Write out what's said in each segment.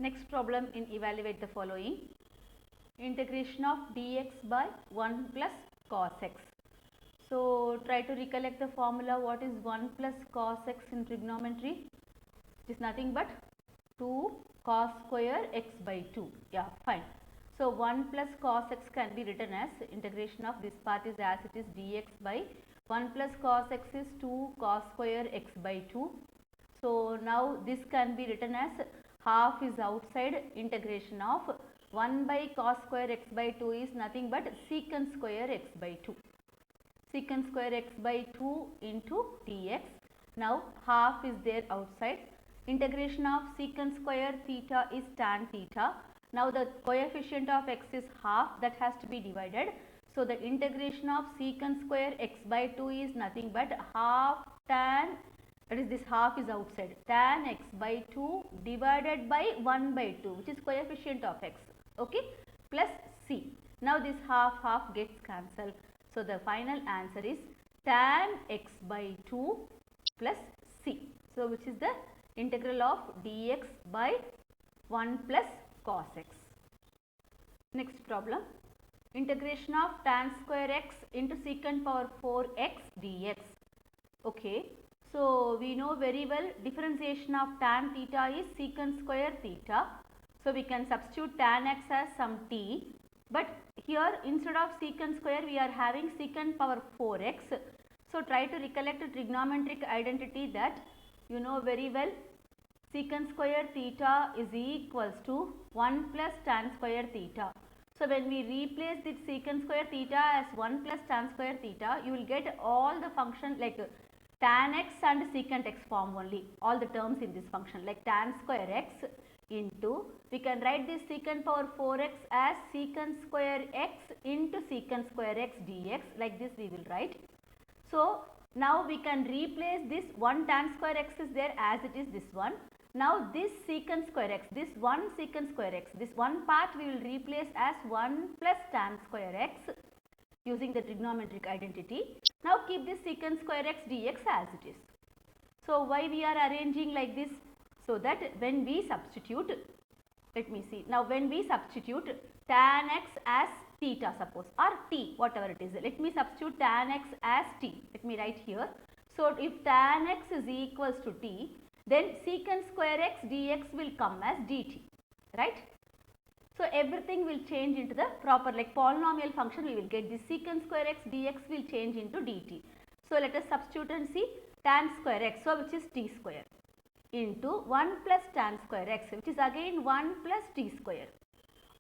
Next problem in evaluate the following. Integration of dx by 1 plus cos x. So try to recollect the formula. What is 1 plus cos x in trigonometry? It is nothing but 2 cos square x by 2. Yeah, fine. So 1 plus cos x can be written as integration of this part is as it is dx by 1 plus cos x is 2 cos square x by 2. So now this can be written as half is outside, integration of 1 by cos square x by 2 is nothing but secant square x by 2. Secant square x by 2 into dx. Now half is there outside. Integration of secant square theta is tan theta. Now the coefficient of x is half, that has to be divided. So the integration of secant square x by 2 is nothing but half tan, that is this half is outside, tan x by 2 divided by 1 by 2, which is coefficient of x, okay, plus c. Now this half gets cancelled. So the final answer is tan x by 2 plus c. So which is the integral of dx by 1 plus cos x. Next problem. Integration of tan square x into secant power 4x dx. Okay. So we know very well differentiation of tan theta is secant square theta. So we can substitute tan x as some t. But here instead of secant square we are having secant power 4x. So try to recollect a trigonometric identity that you know very well. Secant square theta is equals to 1 plus tan square theta. So when we replace this secant square theta as 1 plus tan square theta, you will get all the function like tan x and secant x form only, all the terms in this function, like tan square x into, we can write this secant power 4x as secant square x into secant square x dx, like this we will write. So now we can replace this 1 tan square x is there as it is this one. Now this secant square x, this 1 secant square x, this one part we will replace as 1 plus tan square x using the trigonometric identity. Now keep this secant square x dx as it is. So why we are arranging like this? So that when we substitute, let me see, now when we substitute tan x as theta suppose or t, whatever it is, let me substitute tan x as t, let me write here. So if tan x is equals to t, then secant square x dx will come as dt, right? So everything will change into the proper, like polynomial function we will get this secant square x dx will change into dt. So let us substitute and see tan square x, so which is t square into 1 plus tan square x, which is again 1 plus t square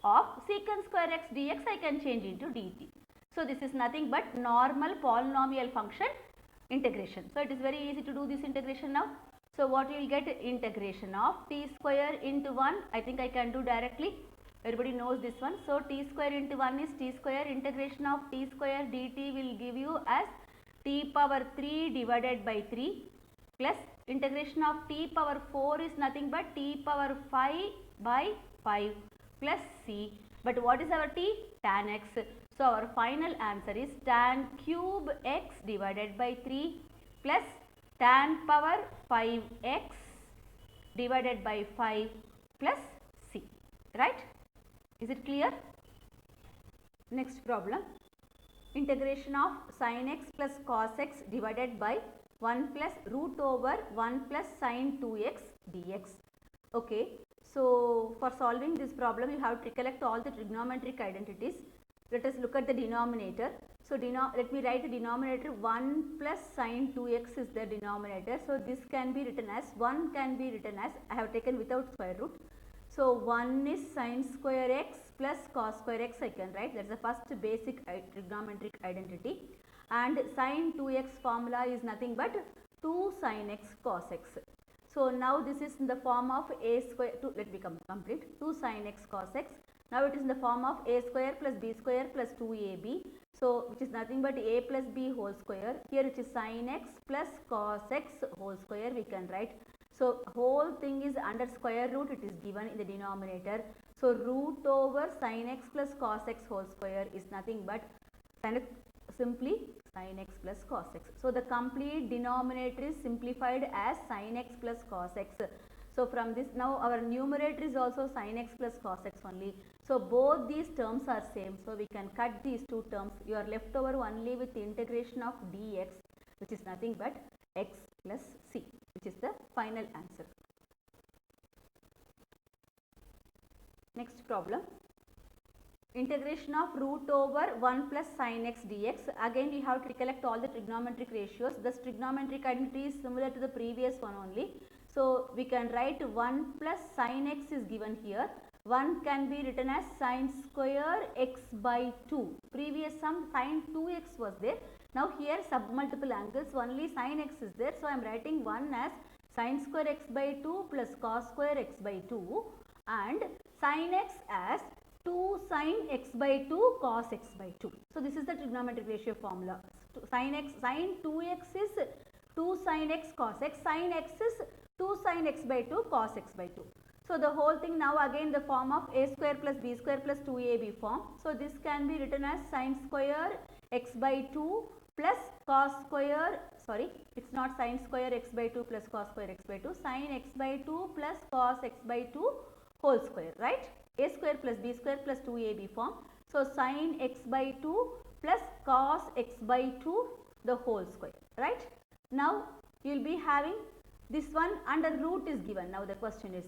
of secant square x dx I can change into dt. So this is nothing but normal polynomial function integration. So it is very easy to do this integration now. So what you will get, integration of t square into 1, I think I can do directly. Everybody knows this one. So t square into 1 is t square, integration of t square dt will give you as t power 3 divided by 3 plus integration of t power 4 is nothing but t power 5 by 5 plus c. But what is our t? Tan x. So our final answer is tan cube x divided by 3 plus tan power 5x divided by 5 plus c, right? Is it clear? Next problem. Integration of sin x plus cos x divided by 1 plus root over 1 plus sin 2x dx. Okay. So for solving this problem you have to recollect all the trigonometric identities. Let us look at the denominator. So let me write the denominator 1 plus sin 2x is the denominator. So this can be written as 1 can be written as, I have taken without square root. So 1 is sin square x plus cos square x I can write, that is the first basic trigonometric identity. And sin 2x formula is nothing but 2 sin x cos x. So now this is in the form of a square, let me complete, 2 sin x cos x. Now it is in the form of a square plus b square plus 2ab. So which is nothing but a plus b whole square. Here it is sin x plus cos x whole square we can write. So whole thing is under square root, it is given in the denominator. So root over sin x plus cos x whole square is nothing but simply sin x plus cos x. So the complete denominator is simplified as sin x plus cos x. So from this, now our numerator is also sin x plus cos x only. So both these terms are same. So we can cut these two terms. You are left over only with the integration of dx, which is nothing but x plus c, which is the final answer. Next problem. Integration of root over 1 plus sin x dx. Again we have to recollect all the trigonometric ratios. This trigonometric identity is similar to the previous one only. So we can write 1 plus sin x is given here. 1 can be written as sin square x by 2. Previous sum sin 2x was there. Now here submultiple angles, only sin x is there. So I am writing 1 as sin square x by 2 plus cos square x by 2 and sin x as 2 sin x by 2 cos x by 2. So this is the trigonometric ratio formula. Sin 2x is 2 sin x cos x, sin x is 2 sin x by 2 cos x by 2. So the whole thing now again the form of a square plus b square plus 2ab form. So this can be written as sin square x by 2 plus cos square, sorry, it's not sin square x by 2 plus cos square x by 2, sin x by 2 plus cos x by 2 whole square, right? A square plus b square plus 2ab form. So sin x by 2 plus cos x by 2 the whole square, right? Now you will be having this one under root is given. Now the question is,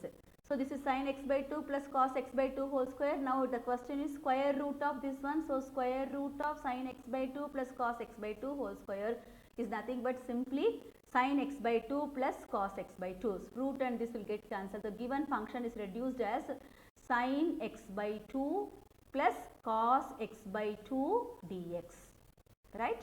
so this is sin x by 2 plus cos x by 2 whole square. Now the question is square root of this one. So square root of sin x by 2 plus cos x by 2 whole square is nothing but simply sin x by 2 plus cos x by 2. So root and this will get cancelled. The given function is reduced as sin x by 2 plus cos x by 2 dx, right?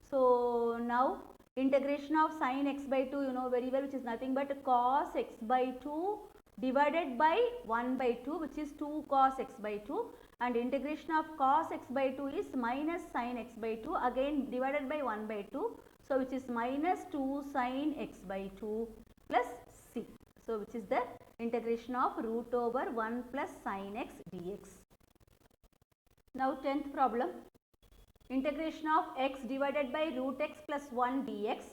So now integration of sin x by 2 you know very well, which is nothing but cos x by 2 divided by 1 by 2, which is 2 cos x by 2, and integration of cos x by 2 is minus sin x by 2 again divided by 1 by 2. So which is minus 2 sin x by 2 plus c. So which is the integration of root over 1 plus sin x dx. Now 10th problem. Integration of x divided by root x plus 1 dx.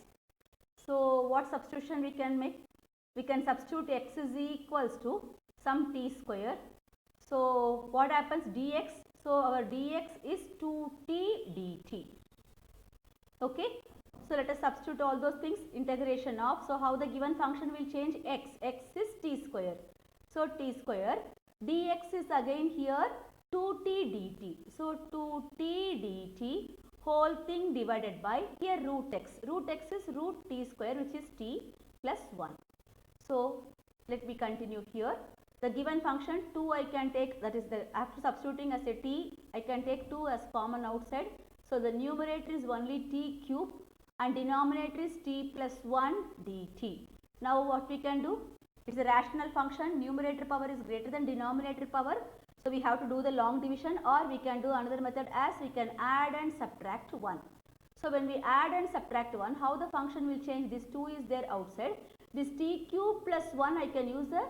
So what substitution we can make? We can substitute x is equals to some t square. So what happens dx? So our dx is 2t dt. Okay. So let us substitute all those things. Integration of, so how the given function will change? X is t square. So t square dx is again here 2t dt. So 2t dt whole thing divided by here root x. Root x is root t square, which is t plus 1. So let me continue here. The given function 2 I can take, that is the after substituting as a t I can take 2 as common outside. So the numerator is only t cube and denominator is t plus 1 dt. Now what we can do? It's a rational function, numerator power is greater than denominator power. So we have to do the long division, or we can do another method as we can add and subtract 1. So when we add and subtract 1, how the function will change? This 2 is there outside. This t cube plus 1 I can use the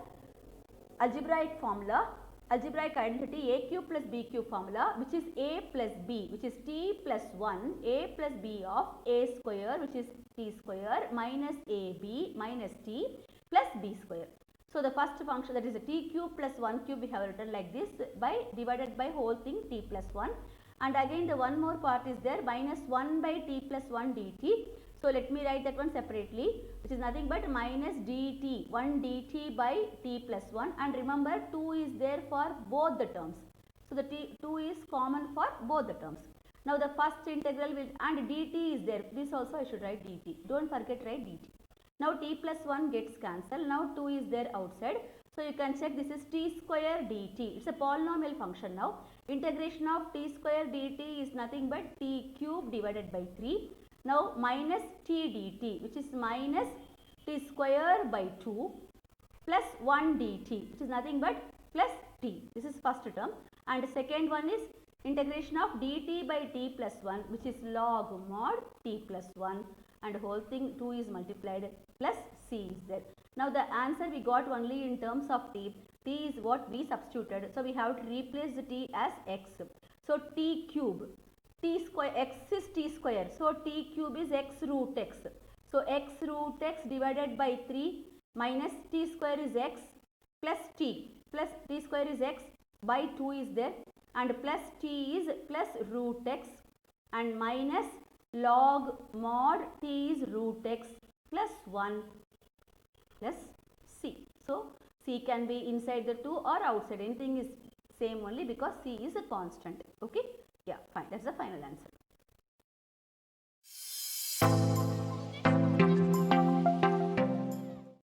algebraic formula, algebraic identity a cube plus b cube formula, which is a plus b, which is t plus 1 a plus b of a square, which is t square minus ab minus t plus b square. So the first function, that is a t cube plus 1 cube, we have written like this by divided by whole thing t plus 1, and again the one more part is there minus 1 by t plus 1 dt. So let me write that one separately, which is nothing but minus dt, 1 dt by t plus 1, and remember 2 is there for both the terms. So the 2 is common for both the terms. Now the first integral will, and dt is there, this also I should write dt, don't forget write dt. Now t plus 1 gets cancelled, now 2 is there outside. So you can check, this is t square dt, it's a polynomial function now. Integration of t square dt is nothing but t cube divided by 3. Now minus t dt, which is minus t square by 2 plus 1 dt, which is nothing but plus t. This is first term, and second one is integration of dt by t plus 1, which is log mod t plus 1, and whole thing 2 is multiplied plus c is there. Now the answer we got only in terms of t. T is what we substituted. So we have to replace the t as x. So t cube, t square, x is t square. So t cube is x root x. So x root x divided by 3. minus t square is x plus t square is x by 2 is there, and plus t is plus root x, and minus log mod t is root x plus 1 plus c. So, c can be inside the 2 or outside, anything is same only because c is a constant. Okay, yeah, fine, that's the final answer.